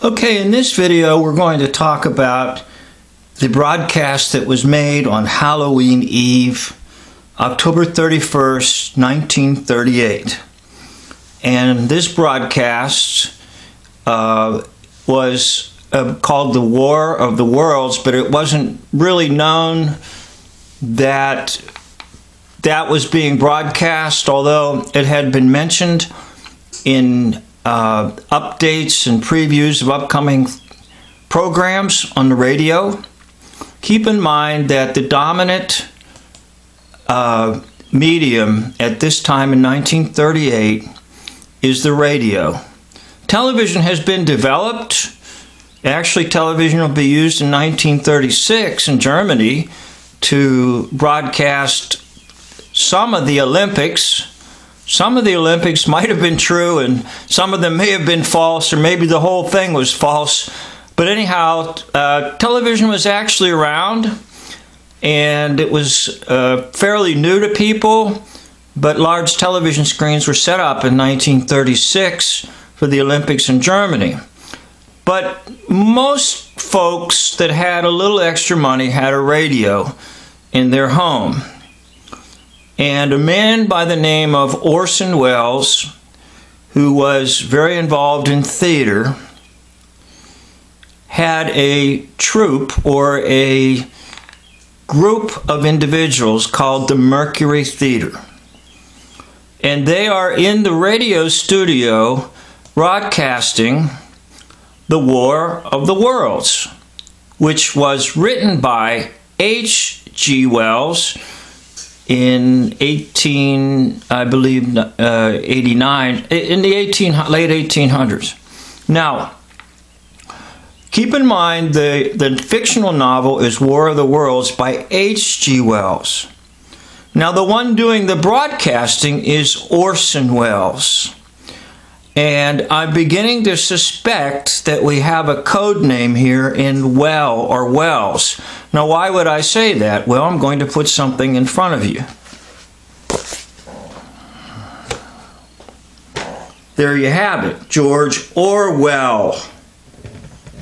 Okay, in this video we're going to talk about the broadcast that was made on Halloween Eve, October 31st, 1938. And this broadcast was called the War of the Worlds, but it wasn't really known that that was being broadcast, although it had been mentioned in updates and previews of upcoming programs on the radio. Keep in mind that the dominant medium at this time in 1938 is the radio. Television has been developed. Actually, television will be used in 1936 in Germany to broadcast some of the Olympics. Some of the Olympics might have been true and some of them may have been false, or maybe the whole thing was false. But anyhow, television was actually around, and it was fairly new to people, but large television screens were set up in 1936 for the Olympics in Germany. But most folks that had a little extra money had a radio in their home. And a man by the name of Orson Wells, who was very involved in theater, had a troupe or a group of individuals called the Mercury Theater. And they are in the radio studio broadcasting the War of the Worlds, which was written by H.G. Wells in late 1800s. Now, keep in mind the fictional novel is War of the Worlds by H.G. Wells. Now, the one doing the broadcasting is Orson Wells. And I'm beginning to suspect that we have a code name here in Well or Wells. Now, why would I say that? Well, I'm going to put something in front of you. There you have it, George Orwell.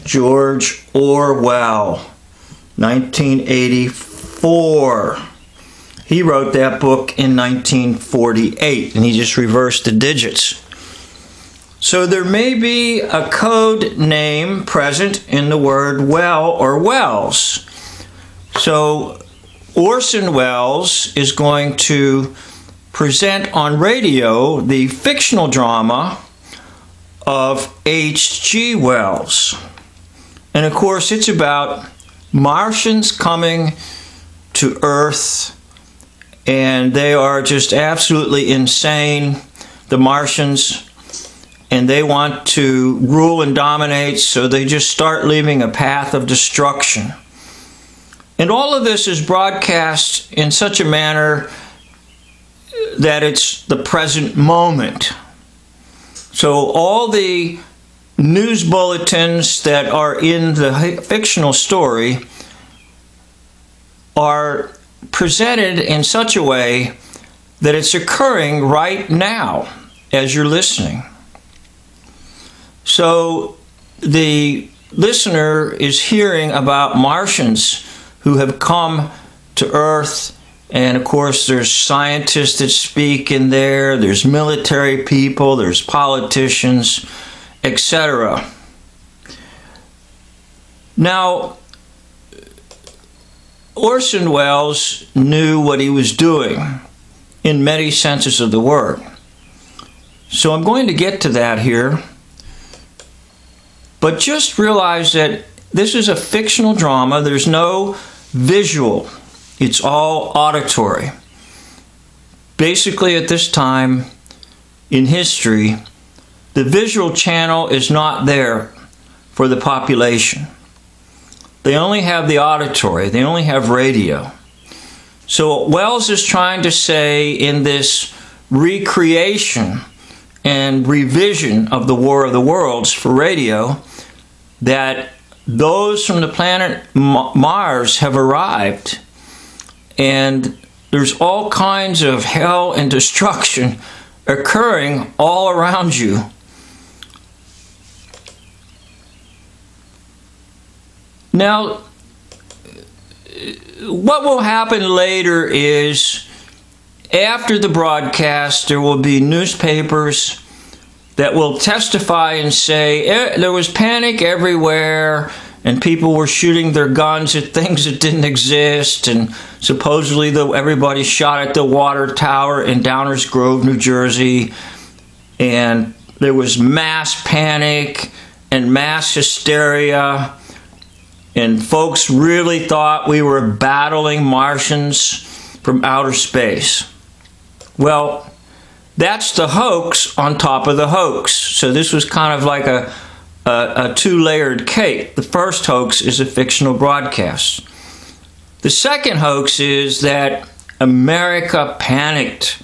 George Orwell, 1984. He wrote that book in 1948, and he just reversed the digits. So there may be a code name present in the word well or Wells. So Orson Welles is going to present on radio the fictional drama of H.G. Wells. And of course, it's about Martians coming to Earth, and they are just absolutely insane, the Martians. And they want to rule and dominate, so they just start leaving a path of destruction. And all of this is broadcast in such a manner that it's the present moment. So all the news bulletins that are in the fictional story are presented in such a way that it's occurring right now as you're listening. So the listener is hearing about Martians who have come to Earth, and of course there's scientists that speak in there, there's military people, there's politicians, etc. Now, Orson Welles knew what he was doing in many senses of the word. So I'm going to get to that here. But just realize that this is a fictional drama. There's no visual. It's all auditory. Basically, at this time in history, the visual channel is not there for the population. They only have the auditory. They only have radio. So what Wells is trying to say in this recreation and revision of the War of the Worlds for radio, that those from the planet Mars have arrived, and there's all kinds of hell and destruction occurring all around you. Now, what will happen later is, after the broadcast, there will be newspapers that will testify and say there was panic everywhere and people were shooting their guns at things that didn't exist, and supposedly everybody shot at the water tower in Downers Grove, New Jersey, and there was mass panic and mass hysteria, and folks really thought we were battling Martians from outer space. Well, that's the hoax on top of the hoax. So this was kind of like a two-layered cake. The first hoax is a fictional broadcast. The second hoax is that America panicked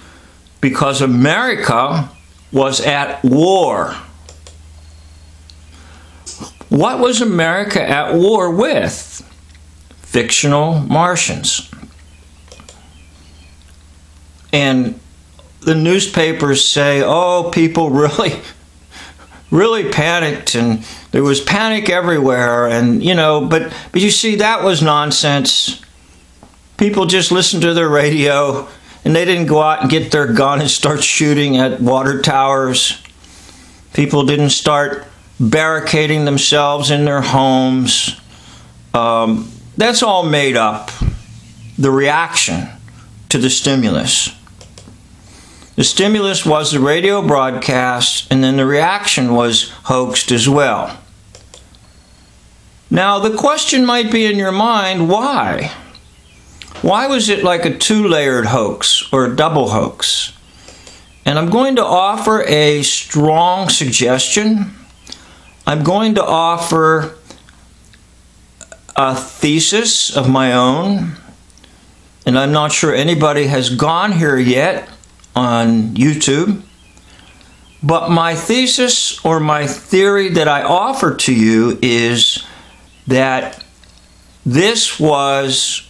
because America was at war. What was America at war with? Fictional Martians. And the newspapers say, oh, people really panicked, and there was panic everywhere, and but you see, that was nonsense. People just listened to their radio, and they didn't go out and get their gun and start shooting at water towers. People didn't start barricading themselves in their homes. That's all made up. The reaction to the stimulus. The stimulus was the radio broadcast, and then the reaction was hoaxed as well. Now, the question might be in your mind, why? Why was it like a two-layered hoax or a double hoax? And I'm going to offer a strong suggestion. I'm going to offer a thesis of my own, and I'm not sure anybody has gone here yet on YouTube, but my thesis or my theory that I offer to you is that this was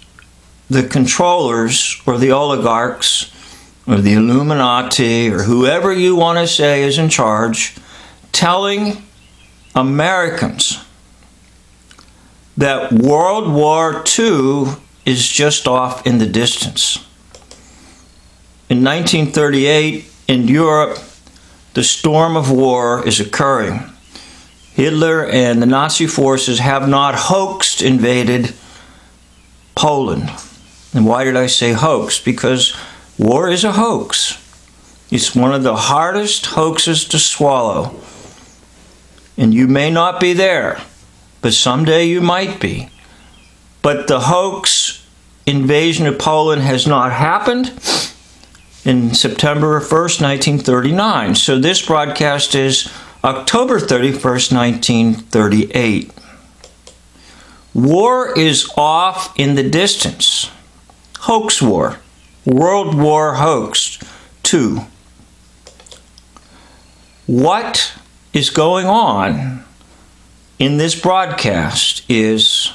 the controllers or the oligarchs or the Illuminati or whoever you want to say is in charge telling Americans that World War II is just off in the distance. In 1938, in Europe, the storm of war is occurring. Hitler and the Nazi forces have not hoaxed invaded Poland. And why did I say hoax? Because war is a hoax. It's one of the hardest hoaxes to swallow. And you may not be there, but someday you might be. But the hoax invasion of Poland has not happened in September 1st, 1939. So this broadcast is October 31st, 1938. War is off in the distance. Hoax war. World War hoax 2. What is going on in this broadcast is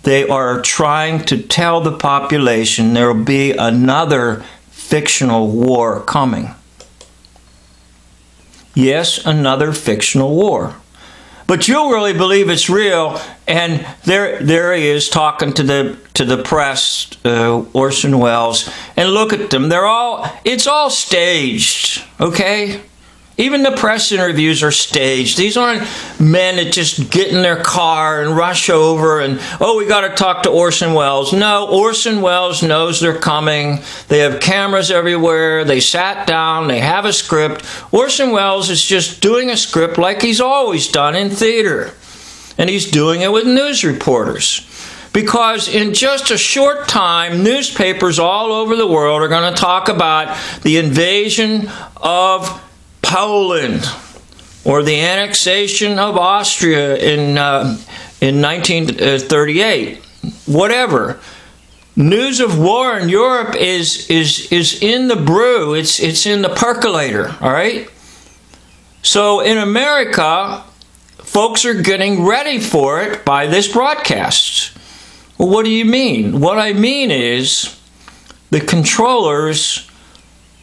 they are trying to tell the population there will be another fictional war coming. Yes, another fictional war. But you'll really believe it's real, and there he is talking to the press, Orson Wells, and look at them. It's all staged, okay? Even the press interviews are staged. These aren't men that just get in their car and rush over and, oh, we got to talk to Orson Wells. No, Orson Wells knows they're coming. They have cameras everywhere. They sat down. They have a script. Orson Wells is just doing a script like he's always done in theater. And he's doing it with news reporters. Because in just a short time, newspapers all over the world are going to talk about the invasion of Poland, or the annexation of Austria in 1938. Whatever. News of war in Europe is in the brew. It's in the percolator. All right. So in America, folks are getting ready for it by this broadcast. Well, what do you mean? What I mean is the controllers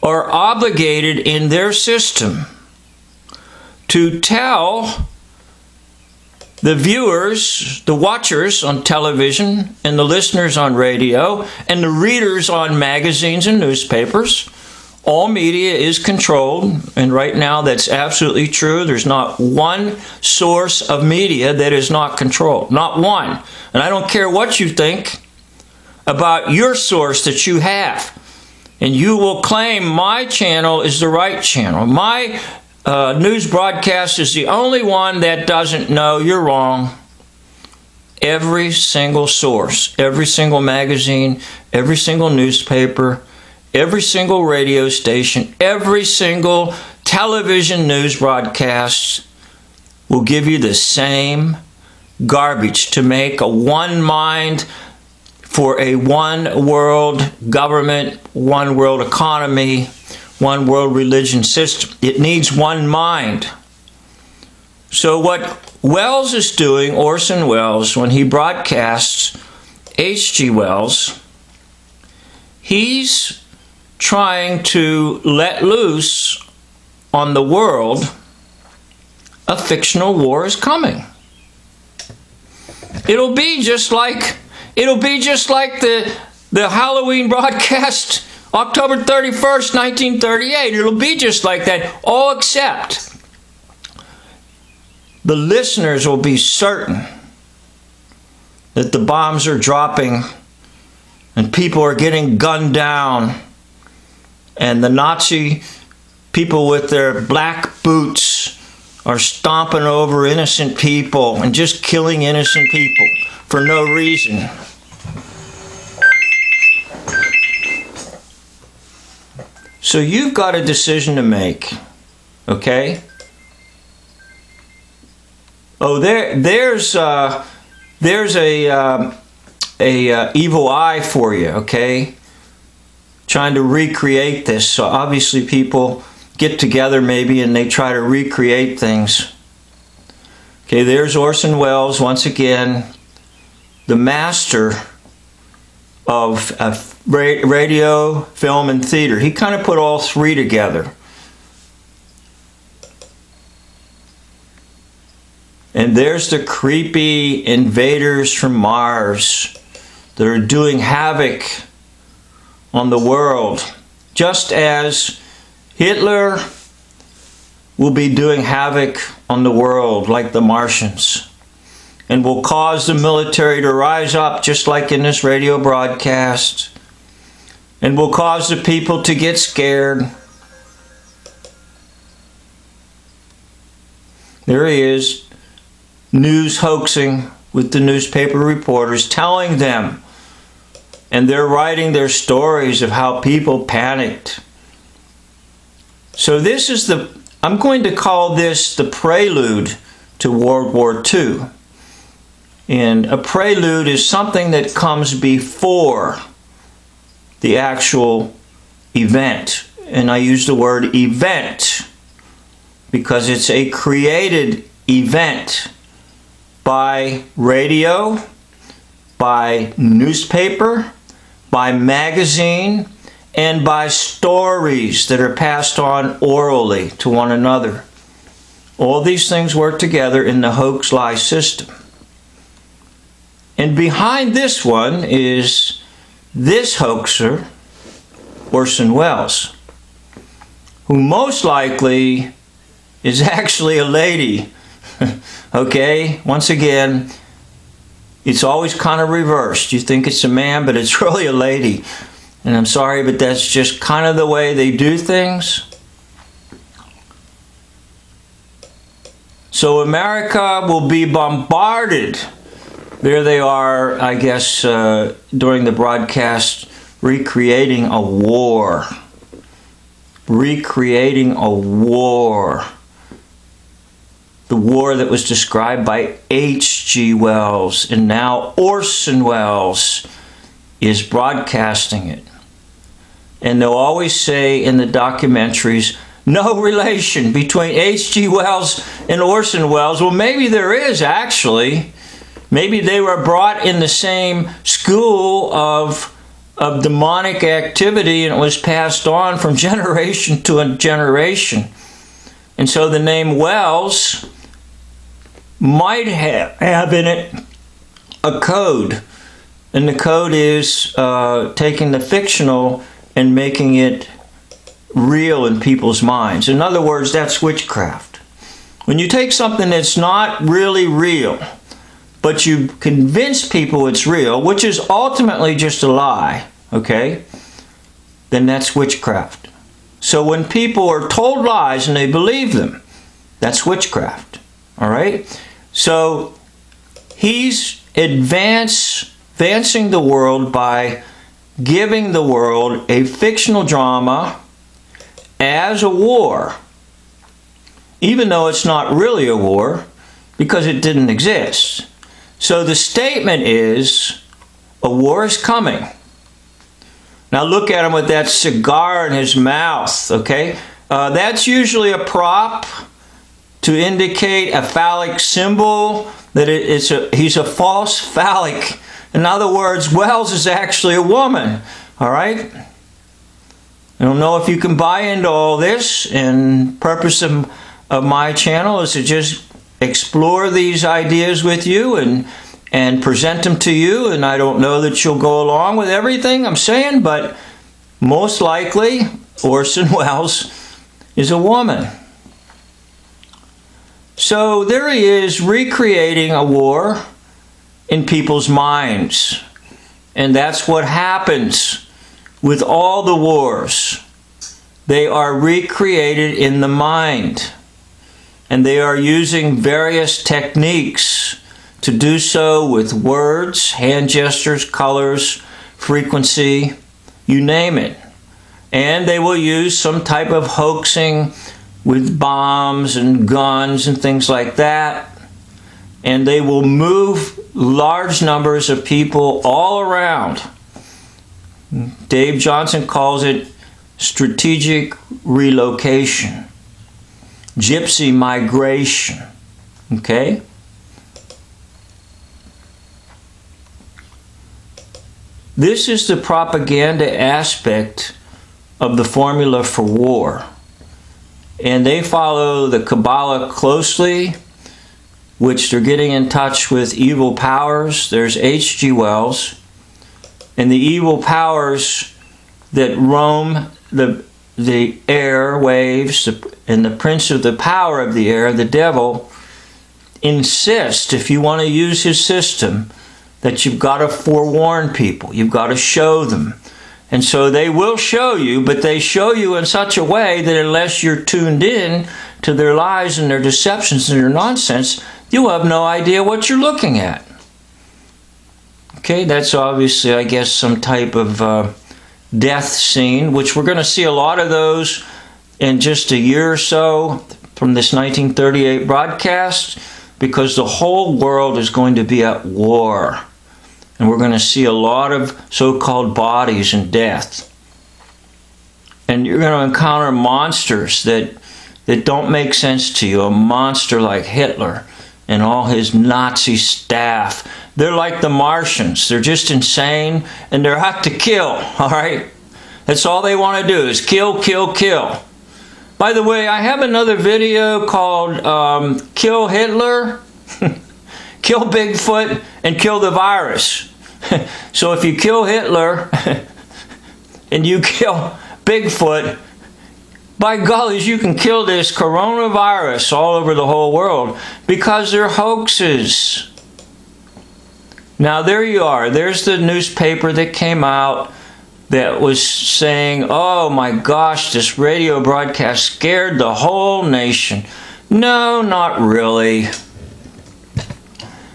are obligated in their system to tell the viewers, the watchers on television, and the listeners on radio, and the readers on magazines and newspapers. All media is controlled, and right now that's absolutely true. There's not one source of media that is not controlled. Not one. And I don't care what you think about your source that you have. And you will claim my channel is the right channel. My news broadcast is the only one that doesn't know. You're wrong. Every single source, every single magazine, every single newspaper, every single radio station, every single television news broadcast will give you the same garbage to make a one mind for a one world government, one world economy, one world religion system. It needs one mind. So what Wells is doing, Orson Wells, when he broadcasts H.G. Wells, he's trying to let loose on the world a fictional war is coming. It'll be just like the Halloween broadcast October 31st, 1938. It'll be just like that, all except the listeners will be certain that the bombs are dropping and people are getting gunned down, and the Nazi people with their black boots are stomping over innocent people and just killing innocent people for no reason. So you've got a decision to make, okay? Oh, there's a evil eye for you, okay? Trying to recreate this. So obviously people get together maybe and they try to recreate things. Okay, there's Orson Welles once again, the master of radio, film, and theater. He kind of put all three together. And there's the creepy invaders from Mars that are doing havoc on the world, just as Hitler will be doing havoc on the world like the Martians, and will cause the military to rise up just like in this radio broadcast, and will cause the people to get scared. There he is, news hoaxing with the newspaper reporters, telling them, and they're writing their stories of how people panicked. So this is I'm going to call this the prelude to World War II. And a prelude is something that comes before the actual event. And I use the word event because it's a created event by radio, by newspaper, by magazine, and by stories that are passed on orally to one another. All these things work together in the hoax lie system. And behind this one is this hoaxer, Orson Wells, who most likely is actually a lady. Okay, once again, it's always kind of reversed. You think it's a man, but it's really a lady. And I'm sorry, but that's just kind of the way they do things. So America will be bombarded. There they are, I guess, during the broadcast, recreating a war. Recreating a war. The war that was described by H.G. Wells, and now Orson Welles is broadcasting it. And they'll always say in the documentaries, no relation between H.G. Wells and Orson Welles. Well, maybe there is actually. Maybe they were brought in the same school of demonic activity, and it was passed on from generation to generation. And so the name Wells might have in it a code. And the code is taking the fictional and making it real in people's minds. In other words, that's witchcraft. When you take something that's not really real, but you convince people it's real, which is ultimately just a lie, okay, then that's witchcraft. So when people are told lies and they believe them, that's witchcraft, all right? So he's advancing the world by giving the world a fictional drama as a war, even though it's not really a war because it didn't exist. So the statement is, a war is coming. Now look at him with that cigar in his mouth, okay? That's usually a prop to indicate a phallic symbol, that he's a false phallic. In other words, Wells is actually a woman, all right? I don't know if you can buy into all this, and purpose of my channel is to just explore these ideas with you and present them to you, and I don't know that you'll go along with everything I'm saying, but most likely Orson Wells is a woman. So there he is recreating a war in people's minds, and that's what happens with all the wars. They are recreated in the mind, and they are using various techniques to do so with words, hand gestures, colors, frequency, you name it. And they will use some type of hoaxing with bombs and guns and things like that. And they will move large numbers of people all around. Dave Johnson calls it strategic relocation, gypsy migration, okay? This is the propaganda aspect of the formula for war. And they follow the Kabbalah closely, which they're getting in touch with evil powers. There's H.G. Wells. And the evil powers that roam the air waves, and the prince of the power of the air, the devil, insist, if you want to use his system, that you've got to forewarn people. You've got to show them. And so they will show you, but they show you in such a way that unless you're tuned in to their lies and their deceptions and their nonsense, you'll have no idea what you're looking at. Okay, that's obviously, I guess, some type of death scene, which we're going to see a lot of those in just a year or so from this 1938 broadcast, because the whole world is going to be at war. And we're going to see a lot of so-called bodies and death. And you're going to encounter monsters that don't make sense to you. A monster like Hitler and all his Nazi staff. They're like the Martians. They're just insane, and they're out to kill, all right? That's all they want to do is kill, kill, kill. By the way, I have another video called Kill Hitler, Kill Bigfoot, and Kill the Virus. So if you kill Hitler and you kill Bigfoot, by gollies, you can kill this coronavirus all over the whole world because they're hoaxes. Now there you are. There's the newspaper that came out that was saying, oh my gosh, this radio broadcast scared the whole nation. No, not really.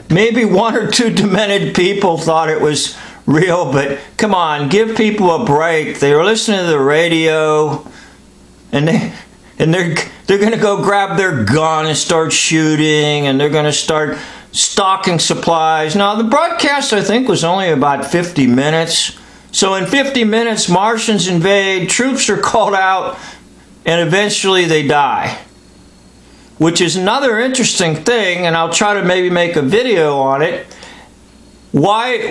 Maybe one or two demented people thought it was real, but come on, give people a break. They were listening to the radio, and they're going to go grab their gun and start shooting, and they're going to start stocking supplies. Now, the broadcast, I think, was only about 50 minutes. So in 50 minutes, Martians invade, troops are called out, and eventually they die. Which is another interesting thing, and I'll try to maybe make a video on it. Why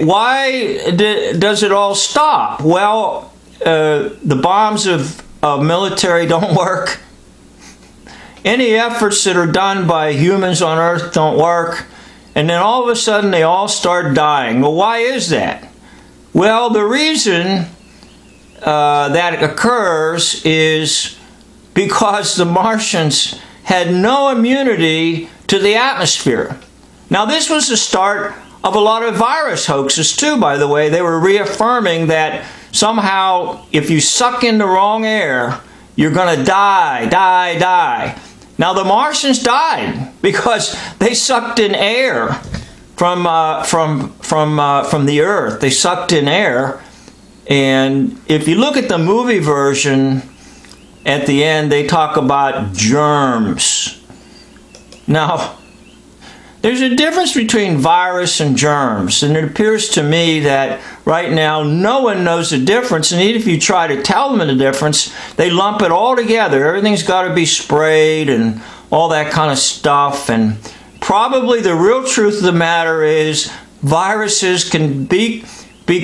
does it all stop? Well, the bombs of military don't work. any efforts that are done by humans on Earth don't work, and then all of a sudden they all start dying. Well, why is that? Well, the reason that occurs is because the Martians had no immunity to the atmosphere. Now, this was the start of a lot of virus hoaxes too, by the way. They were reaffirming that somehow if you suck in the wrong air, you're going to die. Now, the Martians died because they sucked in air from the Earth. They sucked in air. And if you look at the movie version, at the end, they talk about germs. Now, there's a difference between virus and germs, and it appears to me that right now no one knows the difference, and even if you try to tell them the difference, they lump it all together. Everything's got to be sprayed and all that kind of stuff, and probably the real truth of the matter is viruses can be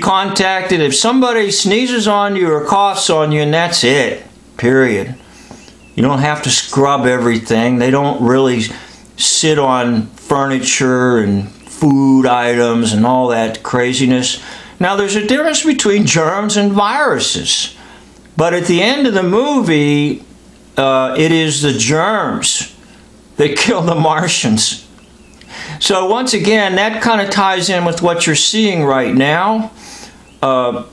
contacted if somebody sneezes on you or coughs on you, and that's it, period. You don't have to scrub everything. They don't really sit on furniture and food items and all that craziness. Now, there's a difference between germs and viruses, but at the end of the movie, it is the germs that kill the Martians. So once again, that kind of ties in with what you're seeing right now.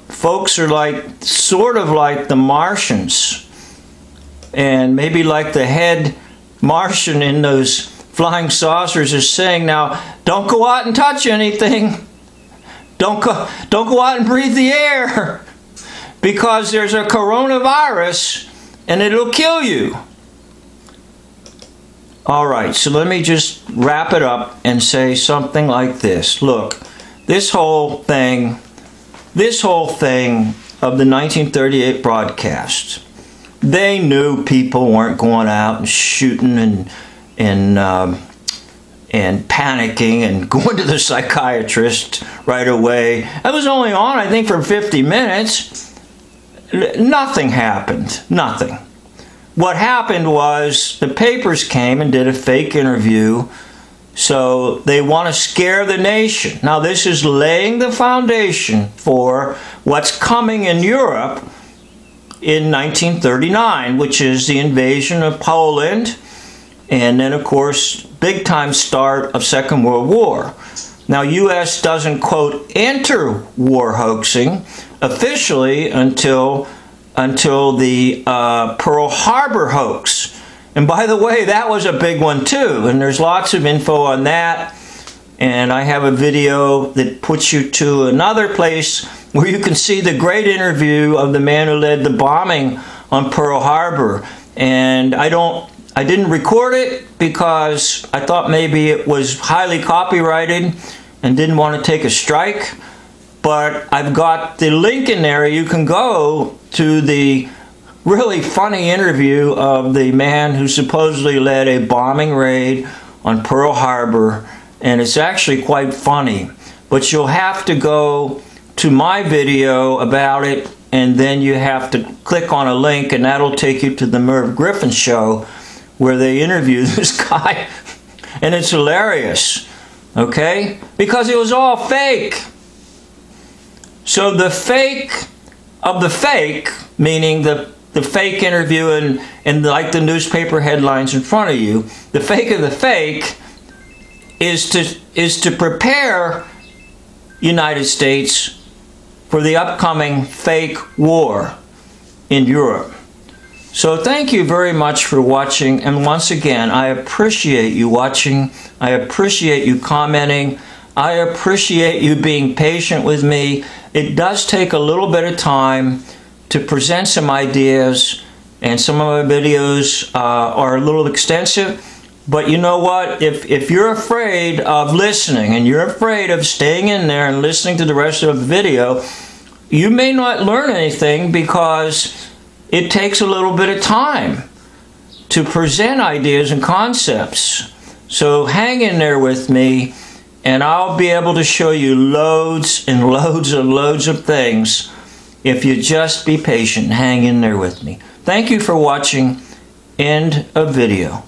Folks are sort of like the Martians, and maybe like the head Martian in those flying saucers is saying, now, don't go out and touch anything. Don't go out and breathe the air, because there's a coronavirus and it'll kill you. All right, so let me just wrap it up and say something like this. Look, this whole thing of the 1938 broadcast, they knew people weren't going out and shooting and panicking and going to the psychiatrist right away. That was only on, I think, for 50 minutes. Nothing happened. Nothing. What happened was the papers came and did a fake interview, so they want to scare the nation. Now, this is laying the foundation for what's coming in Europe in 1939, which is the invasion of Poland, and then, of course, big-time start of Second World War. Now, U.S. doesn't, quote, enter war hoaxing officially until the Pearl Harbor hoax. And by the way, that was a big one too, and there's lots of info on that. And I have a video that puts you to another place where you can see the great interview of the man who led the bombing on Pearl Harbor. And I didn't record it because I thought maybe it was highly copyrighted and didn't want to take a strike. But I've got the link in there. You can go to the really funny interview of the man who supposedly led a bombing raid on Pearl Harbor, and it's actually quite funny. But you'll have to go to my video about it, and then you have to click on a link, and that'll take you to the Merv Griffin show where they interview this guy, and it's hilarious, okay? Because it was all fake. So the fake of the fake, meaning the fake interview and like the newspaper headlines in front of you, the fake of the fake is to prepare United States for the upcoming fake war in Europe. So thank you very much for watching, and once again, I appreciate you watching. I appreciate you commenting. I appreciate you being patient with me. It does take a little bit of time to present some ideas, and some of my videos are a little extensive, but you know what? If you're afraid of listening and you're afraid of staying in there and listening to the rest of the video, you may not learn anything because it takes a little bit of time to present ideas and concepts. So hang in there with me, and I'll be able to show you loads and loads and loads of things if you just be patient and hang in there with me. Thank you for watching. End of video.